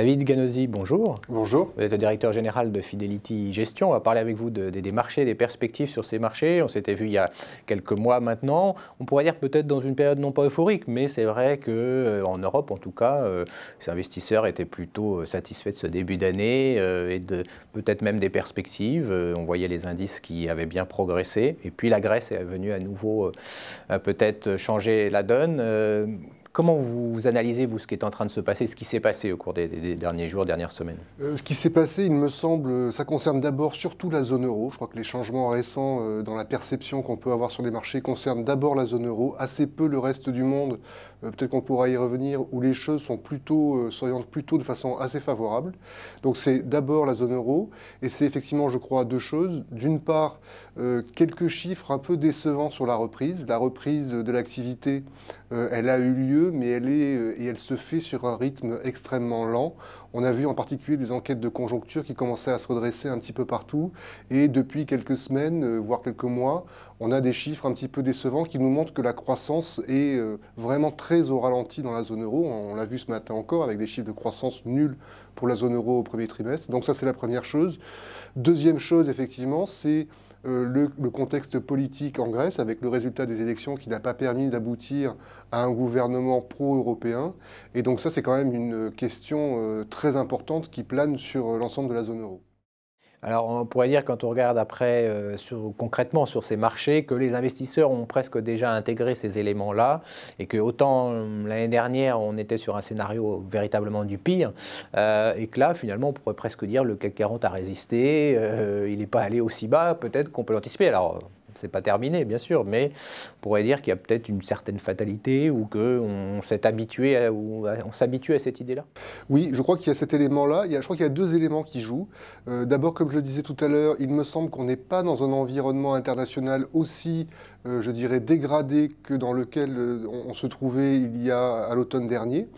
David Ganosi, bonjour. Bonjour. Vous êtes le directeur général de Fidelity Gestion. On va parler avec vous des marchés, des perspectives sur ces marchés. On s'était vu il y a quelques mois maintenant. On pourrait dire peut-être dans une période non pas euphorique, mais c'est vrai qu'en Europe, en tout cas, les investisseurs étaient plutôt satisfaits de ce début d'année et de peut-être même des perspectives. On voyait les indices qui avaient bien progressé. Et puis la Grèce est venue à nouveau peut-être changer la donne. Comment vous analysez, vous, ce qui est en train de se passer, ce qui s'est passé au cours des derniers jours, dernières semaines? Ce qui s'est passé, il me semble, ça concerne d'abord surtout la zone euro. Je crois que les changements récents dans la perception qu'on peut avoir sur les marchés concernent d'abord la zone euro, assez peu le reste du monde. Peut-être qu'on pourra y revenir, où les choses sont s'orientent plutôt de façon assez favorable. Donc c'est d'abord la zone euro, et c'est effectivement, je crois, deux choses. D'une part, quelques chiffres un peu décevants sur la reprise. La reprise de l'activité, elle a eu lieu, mais elle se fait sur un rythme extrêmement lent. On a vu en particulier des enquêtes de conjoncture qui commençaient à se redresser un petit peu partout. Et depuis quelques semaines, voire quelques mois, on a des chiffres un petit peu décevants qui nous montrent que la croissance est vraiment très au ralenti dans la zone euro. On l'a vu ce matin encore avec des chiffres de croissance nuls pour la zone euro au premier trimestre. Donc ça, c'est la première chose. Deuxième chose, effectivement, c'est le contexte politique en Grèce, avec le résultat des élections qui n'a pas permis d'aboutir à un gouvernement pro-européen. Et donc ça, c'est quand même une question très importante qui plane sur l'ensemble de la zone euro. Alors on pourrait dire, quand on regarde après concrètement sur ces marchés, que les investisseurs ont presque déjà intégré ces éléments-là et que autant l'année dernière on était sur un scénario véritablement du pire et que là finalement on pourrait presque dire le CAC 40 a résisté, il n'est pas allé aussi bas peut-être qu'on peut l'anticiper. Alors c'est pas terminé, bien sûr, mais on pourrait dire qu'il y a peut-être une certaine fatalité ou qu'on s'est habitué on s'habitue à cette idée-là. Oui, je crois qu'il y a cet élément-là. Je crois qu'il y a deux éléments qui jouent. D'abord, comme je le disais tout à l'heure, il me semble qu'on n'est pas dans un environnement international aussi, je dirais, dégradé que dans lequel on se trouvait il y a à l'automne dernier.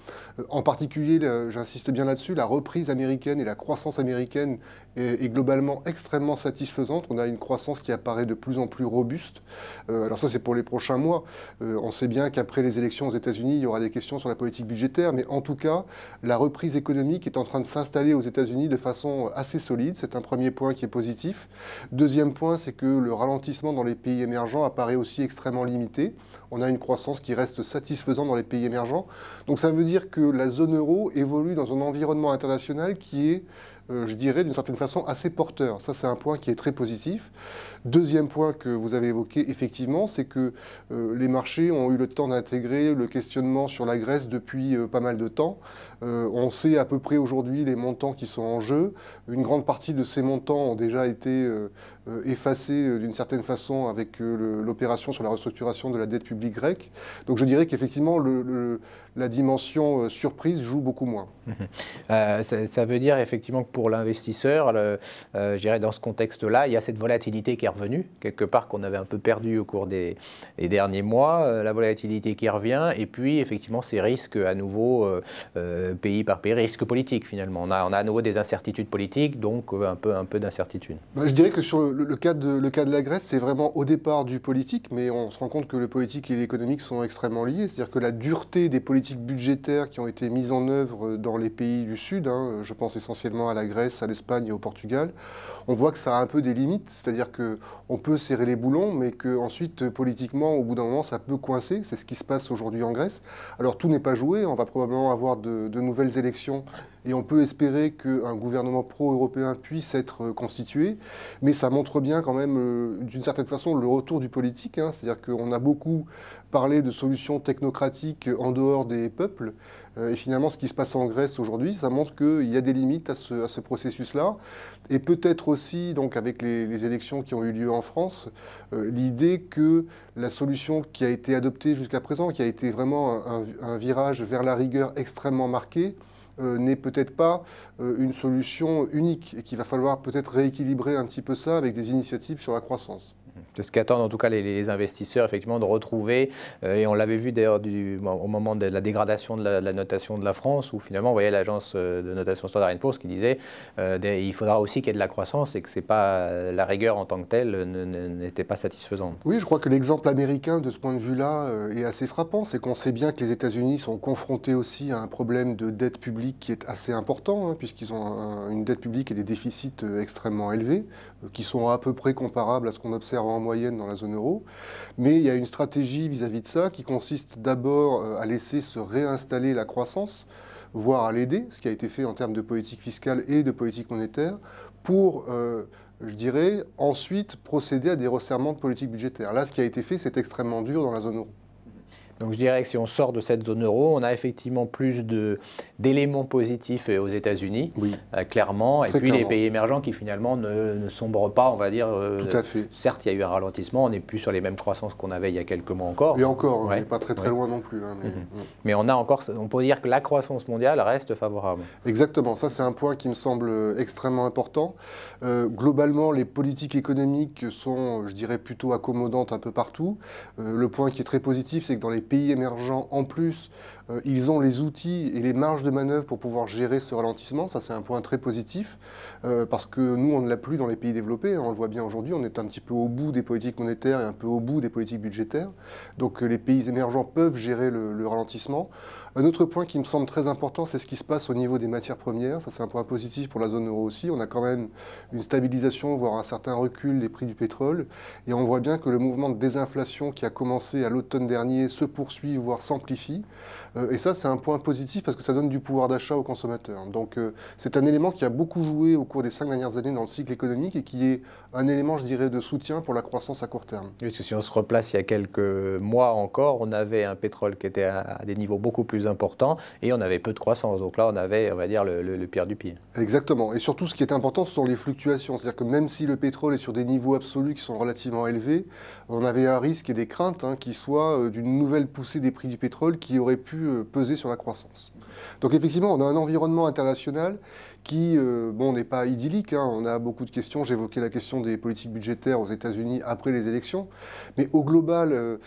En particulier, j'insiste bien là-dessus, la reprise américaine et la croissance américaine est globalement extrêmement satisfaisante. On a une croissance qui apparaît de plus en plus robuste. Alors ça, c'est pour les prochains mois. On sait bien qu'après les élections aux États-Unis, il y aura des questions sur la politique budgétaire, mais en tout cas, la reprise économique est en train de s'installer aux États-Unis de façon assez solide. C'est un premier point qui est positif. Deuxième point, c'est que le ralentissement dans les pays émergents apparaît aussi extrêmement limité. On a une croissance qui reste satisfaisante dans les pays émergents. Donc ça veut dire que la zone euro évolue dans un environnement international qui est, je dirais, d'une certaine façon assez porteur. Ça, c'est un point qui est très positif. Deuxième point que vous avez évoqué, effectivement, c'est que les marchés ont eu le temps d'intégrer le questionnement sur la Grèce depuis pas mal de temps. On sait à peu près aujourd'hui les montants qui sont en jeu. Une grande partie de ces montants ont déjà été effacés d'une certaine façon avec l'opération sur la restructuration de la dette publique grecque. Donc je dirais qu'effectivement, la dimension surprise joue beaucoup moins. Ça veut dire effectivement que pour l'investisseur, je dirais dans ce contexte-là, il y a cette volatilité qui est revenue, quelque part qu'on avait un peu perdu au cours des derniers mois, la volatilité qui revient, et puis effectivement ces risques à nouveau, pays par pays, risques politiques finalement. On a à nouveau des incertitudes politiques, donc un peu d'incertitude. Je dirais que sur le cas de la Grèce, c'est vraiment au départ du politique, mais on se rend compte que le politique et l'économique sont extrêmement liés, c'est-à-dire que la dureté des politiques budgétaires qui ont été mises en œuvre dans les pays du Sud, je pense essentiellement à la Grèce, à l'Espagne et au Portugal, on voit que ça a un peu des limites, c'est-à-dire qu'on peut serrer les boulons, mais qu'ensuite, politiquement, au bout d'un moment, ça peut coincer. C'est ce qui se passe aujourd'hui en Grèce. Alors tout n'est pas joué, on va probablement avoir de nouvelles élections et on peut espérer qu'un gouvernement pro-européen puisse être constitué, mais ça montre bien quand même, d'une certaine façon, le retour du politique, c'est-à-dire qu'on a beaucoup parlé de solutions technocratiques en dehors des peuples, et finalement ce qui se passe en Grèce aujourd'hui, ça montre qu'il y a des limites à ce processus-là, et peut-être aussi, donc avec les élections qui ont eu lieu en France, l'idée que la solution qui a été adoptée jusqu'à présent, qui a été vraiment un virage vers la rigueur extrêmement marqué, n'est peut-être pas une solution unique et qu'il va falloir peut-être rééquilibrer un petit peu ça avec des initiatives sur la croissance. C'est ce qu'attendent en tout cas les investisseurs, effectivement, de retrouver, et on l'avait vu d'ailleurs au moment de la dégradation de la notation de la France, où finalement on voyait l'agence de notation Standard & Poor's qui disait il faudra aussi qu'il y ait de la croissance et que c'est pas, la rigueur en tant que telle n'était pas satisfaisante. Oui, je crois que l'exemple américain de ce point de vue-là est assez frappant. C'est qu'on sait bien que les États-Unis sont confrontés aussi à un problème de dette publique public qui est assez important, hein, puisqu'ils ont une dette publique et des déficits extrêmement élevés, qui sont à peu près comparables à ce qu'on observe en moyenne dans la zone euro. Mais il y a une stratégie vis-à-vis de ça qui consiste d'abord à laisser se réinstaller la croissance, voire à l'aider, ce qui a été fait en termes de politique fiscale et de politique monétaire, pour, je dirais, ensuite procéder à des resserrements de politique budgétaire. Là, ce qui a été fait, c'est extrêmement dur dans la zone euro. Donc je dirais que si on sort de cette zone euro, on a effectivement plus d'éléments positifs aux États-Unis, Oui. Clairement, et puis Clairement. les pays émergents qui finalement ne sombrent pas, on va dire. Tout à fait. Certes, il y a eu un ralentissement, on n'est plus sur les mêmes croissances qu'on avait il y a quelques mois encore. Et encore, on Ouais. n'est pas très loin non plus. Hein, Mais on peut dire que la croissance mondiale reste favorable. Exactement, ça c'est un point qui me semble extrêmement important. Globalement, les politiques économiques sont, je dirais, plutôt accommodantes un peu partout. Le point qui est très positif, c'est que dans les pays émergents, en plus, ils ont les outils et les marges de manœuvre pour pouvoir gérer ce ralentissement. Ça c'est un point très positif, parce que nous, on ne l'a plus dans les pays développés. On le voit bien aujourd'hui, on est un petit peu au bout des politiques monétaires et un peu au bout des politiques budgétaires. Donc les pays émergents peuvent gérer le ralentissement. Un autre point qui me semble très important, c'est ce qui se passe au niveau des matières premières. Ça, c'est un point positif pour la zone euro aussi. On a quand même une stabilisation, voire un certain recul des prix du pétrole. Et on voit bien que le mouvement de désinflation qui a commencé à l'automne dernier se poursuit, voire s'amplifie. Et ça, c'est un point positif parce que ça donne du pouvoir d'achat aux consommateurs. Donc, c'est un élément qui a beaucoup joué au cours des 5 dernières années dans le cycle économique et qui est un élément, je dirais, de soutien pour la croissance à court terme. Oui, parce que si on se replace il y a quelques mois encore, on avait un pétrole qui était à des niveaux beaucoup plus importants et on avait peu de croissance. Donc là, on avait, on va dire, le pire du pire. Exactement. Et surtout, ce qui est important, ce sont les fluctuations. C'est-à-dire que même si le pétrole est sur des niveaux absolus qui sont relativement élevés, on avait un risque et des craintes qui soient d'une nouvelle poussée des prix du pétrole qui aurait pu peser sur la croissance. Donc effectivement, on a un environnement international qui n'est pas idyllique. On a beaucoup de questions. J'évoquais la question des politiques budgétaires aux États-Unis après les élections. Mais au global,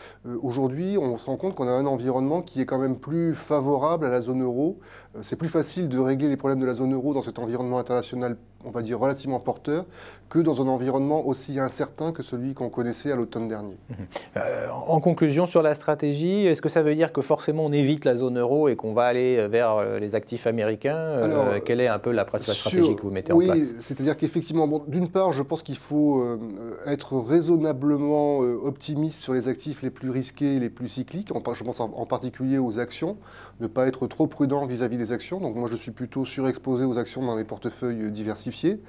aujourd'hui, on se rend compte qu'on a un environnement qui est quand même plus favorable à la zone euro. C'est plus facile de régler les problèmes de la zone euro dans cet environnement international, on va dire, relativement porteur, que dans un environnement aussi incertain que celui qu'on connaissait à l'automne dernier. En conclusion sur la stratégie, est-ce que ça veut dire que forcément on évite la zone euro et qu'on va aller vers les actifs américains? Quelle est un peu la stratégie que vous mettez en place? Oui, c'est-à-dire qu'effectivement, d'une part, je pense qu'il faut être raisonnablement optimiste sur les actifs les plus risqués et les plus cycliques. Je pense en particulier aux actions, ne pas être trop prudent vis-à-vis des actions. Donc moi, je suis plutôt surexposé aux actions dans mes portefeuilles diversifiés.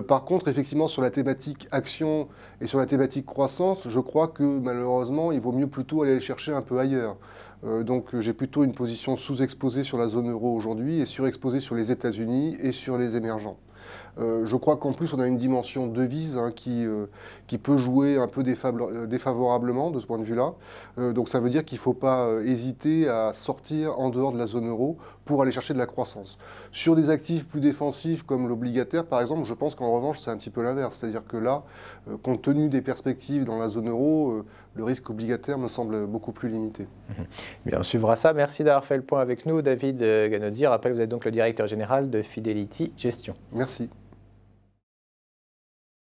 Par contre, effectivement, sur la thématique action et sur la thématique croissance, je crois que malheureusement, il vaut mieux plutôt aller les chercher un peu ailleurs. Donc j'ai plutôt une position sous-exposée sur la zone euro aujourd'hui et surexposée sur les États-Unis et sur les émergents. Je crois qu'en plus, on a une dimension devise qui peut jouer un peu défavorablement de ce point de vue-là. Donc ça veut dire qu'il ne faut pas hésiter à sortir en dehors de la zone euro pour aller chercher de la croissance. Sur des actifs plus défensifs comme l'obligataire, par exemple, je pense qu'en revanche, c'est un petit peu l'inverse. C'est-à-dire que là, compte tenu des perspectives dans la zone euro, le risque obligataire me semble beaucoup plus limité. Bien, on suivra ça. Merci d'avoir fait le point avec nous, David Ganozzi. Je rappelle, vous êtes donc le directeur général de Fidelity Gestion. Merci.